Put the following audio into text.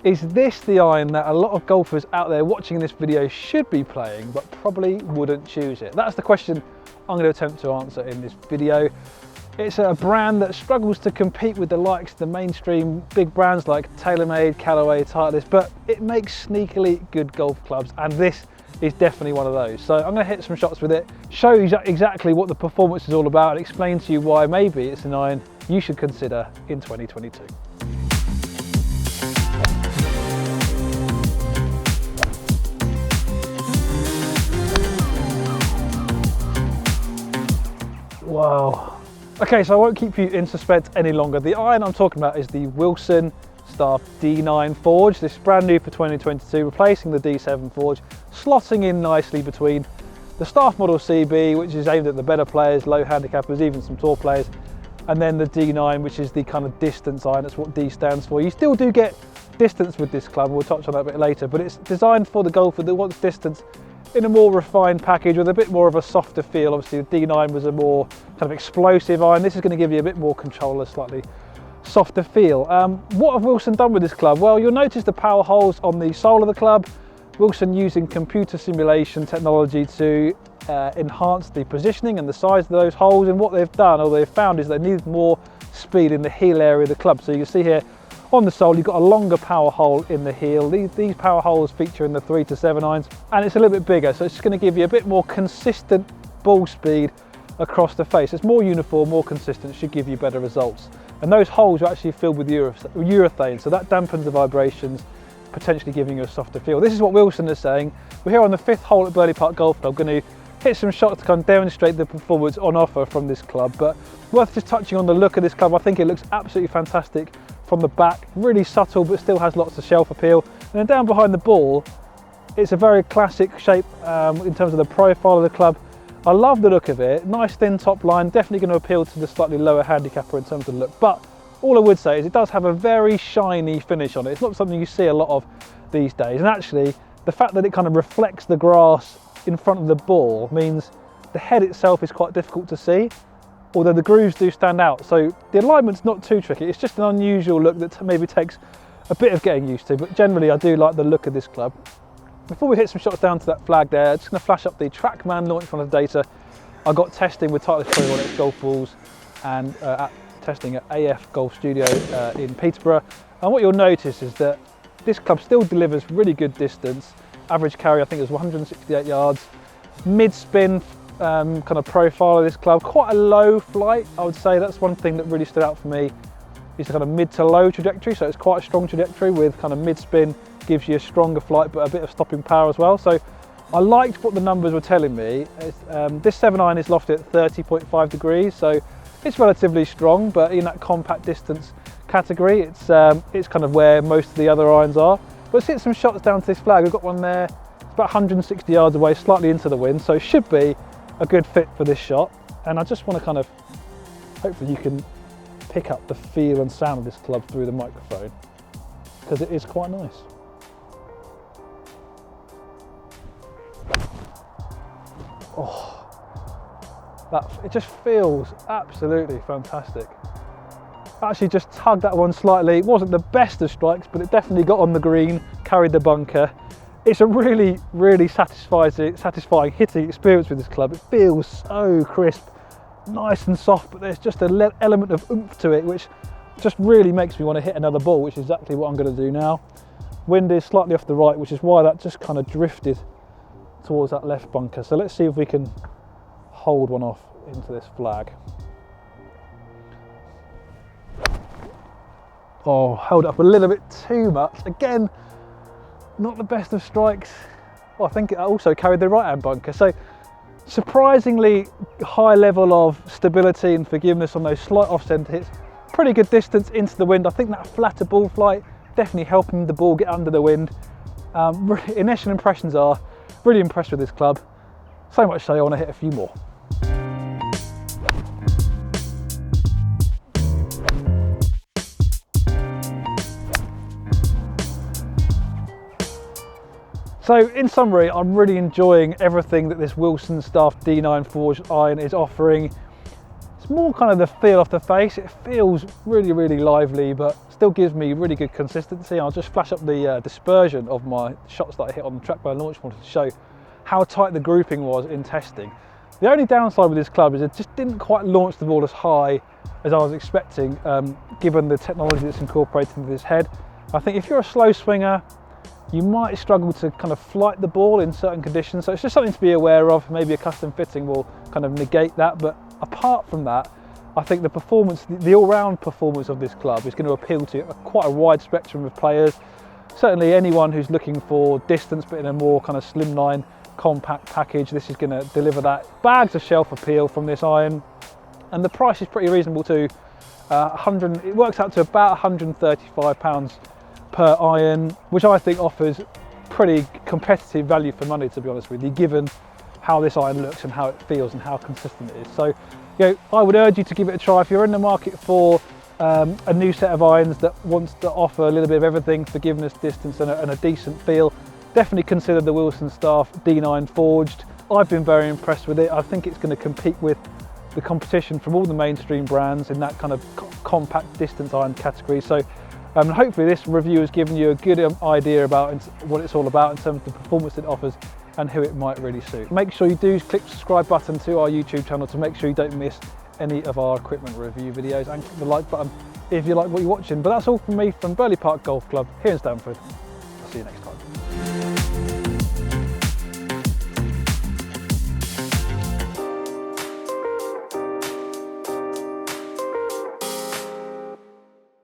Is this the iron that a lot of golfers out there watching this video should be playing, but probably wouldn't choose it? That's the question I'm going to attempt to answer in this video. It's a brand that struggles to compete with the likes of the mainstream big brands like TaylorMade, Callaway, Titleist, but it makes sneakily good golf clubs, and this is definitely one of those. So I'm going to hit some shots with it, show you exactly what the performance is all about, and explain to you why maybe it's an iron you should consider in 2022. Wow. Okay, so I won't keep you in suspense any longer. The iron I'm talking about is the Wilson Staff D9 Forge. This is brand new for 2022, replacing the D7 Forge, slotting in nicely between the Staff Model CB, which is aimed at the better players, low handicappers, even some tour players, and then the D9, which is the kind of distance iron. That's what D stands for. You still do get distance with this club, we'll touch on that a bit later, but it's designed for the golfer that wants distance in a more refined package with a bit more of a softer feel. Obviously the D9 was a more kind of explosive iron. This is going to give you a bit more control, a slightly softer feel. What have Wilson done with this club? Well, you'll notice the power holes on the sole of the club. Wilson using computer simulation technology to enhance the positioning and the size of those holes, and what they've done, or they've found, is they need more speed in the heel area of the club. So you can see here on the sole, you've got a longer power hole in the heel. These power holes feature in the 3 to 7 irons, and it's a little bit bigger, so it's just going to give you a bit more consistent ball speed across the face. It's more uniform, more consistent, should give you better results. And those holes are actually filled with urethane, so that dampens the vibrations, potentially giving you a softer feel. This is what Wilson is saying. We're here on the 5th hole at Burley Park Golf Club. Going to hit some shots to kind of demonstrate the performance on offer from this club, but worth just touching on the look of this club. I think it looks absolutely fantastic from the back, really subtle but still has lots of shelf appeal. And then down behind the ball, it's a very classic shape in terms of the profile of the club. I love the look of it, nice thin top line, definitely going to appeal to the slightly lower handicapper in terms of the look, but all I would say is it does have a very shiny finish on it. It's not something you see a lot of these days, and actually the fact that it kind of reflects the grass in front of the ball means the head itself is quite difficult to see, although the grooves do stand out. So the alignment's not too tricky, it's just an unusual look that maybe takes a bit of getting used to, but generally I do like the look of this club. Before we hit some shots down to that flag there, I'm just going to flash up the Tadman launch on the data. I got testing with Titleist 21X golf balls and testing at AF Golf Studio in Peterborough, and what you'll notice is that this club still delivers really good distance. Average carry I think is 168 yards, mid-spin kind of profile of this club, quite a low flight. I would say that's one thing that really stood out for me, is the kind of mid to low trajectory. So it's quite a strong trajectory with kind of mid-spin, gives you a stronger flight but a bit of stopping power as well. So I liked what the numbers were telling me. This 7 iron is lofted at 30.5 degrees, so it's relatively strong, but in that compact distance category, it's kind of where most of the other irons are. Let's hit some shots down to this flag. We've got one there, it's about 160 yards away, slightly into the wind, so it should be a good fit for this shot. And I just want to kind of, hopefully you can pick up the feel and sound of this club through the microphone, because it is quite nice. Oh, it just feels absolutely fantastic. Actually just tugged that one slightly. It wasn't the best of strikes, but it definitely got on the green, carried the bunker. It's a really, really satisfying hitting experience with this club. It feels so crisp, nice and soft, but there's just an element of oomph to it, which just really makes me want to hit another ball, which is exactly what I'm going to do now. Wind is slightly off the right, which is why that just kind of drifted towards that left bunker. So let's see if we can hold one off into this flag. Oh, held up a little bit too much. Again, not the best of strikes. Oh, I think it also carried the right hand bunker. So surprisingly high level of stability and forgiveness on those slight off centre hits. Pretty good distance into the wind. I think that flatter ball flight definitely helping the ball get under the wind. Initial impressions are really impressed with this club. So much so I want to hit a few more. So in summary, I'm really enjoying everything that this Wilson Staff D9 Forged iron is offering. It's It's more kind of the feel off the face. It feels really, really lively, but still gives me really good consistency. I'll just flash up the dispersion of my shots that I hit on the track by launch point to show how tight the grouping was in testing. The only downside with this club is it just didn't quite launch the ball as high as I was expecting, given the technology that's incorporated into this head. I think if you're a slow swinger, you might struggle to kind of flight the ball in certain conditions. So it's just something to be aware of. Maybe a custom fitting will kind of negate that. But apart from that, I think the performance, the all-round performance of this club is going to appeal to quite a wide spectrum of players. Certainly anyone who's looking for distance, but in a more kind of slimline, compact package, this is going to deliver that. Bags of shelf appeal from this iron. And the price is pretty reasonable too. It works out to about £135 per iron, which I think offers pretty competitive value for money, to be honest with you, given how this iron looks and how it feels and how consistent it is. So, I would urge you to give it a try if you're in the market for a new set of irons that wants to offer a little bit of everything, forgiveness, distance, and a decent feel. Definitely consider the Wilson Staff D9 Forged. I've been very impressed with it. I think it's going to compete with the competition from all the mainstream brands in that kind of compact distance iron category. So hopefully this review has given you a good idea about what it's all about in terms of the performance it offers and who it might really suit. Make sure you do click the subscribe button to our YouTube channel to make sure you don't miss any of our equipment review videos, and click the like button if you like what you're watching. But that's all from me from Burley Park Golf Club here in Stamford. I'll see you next time.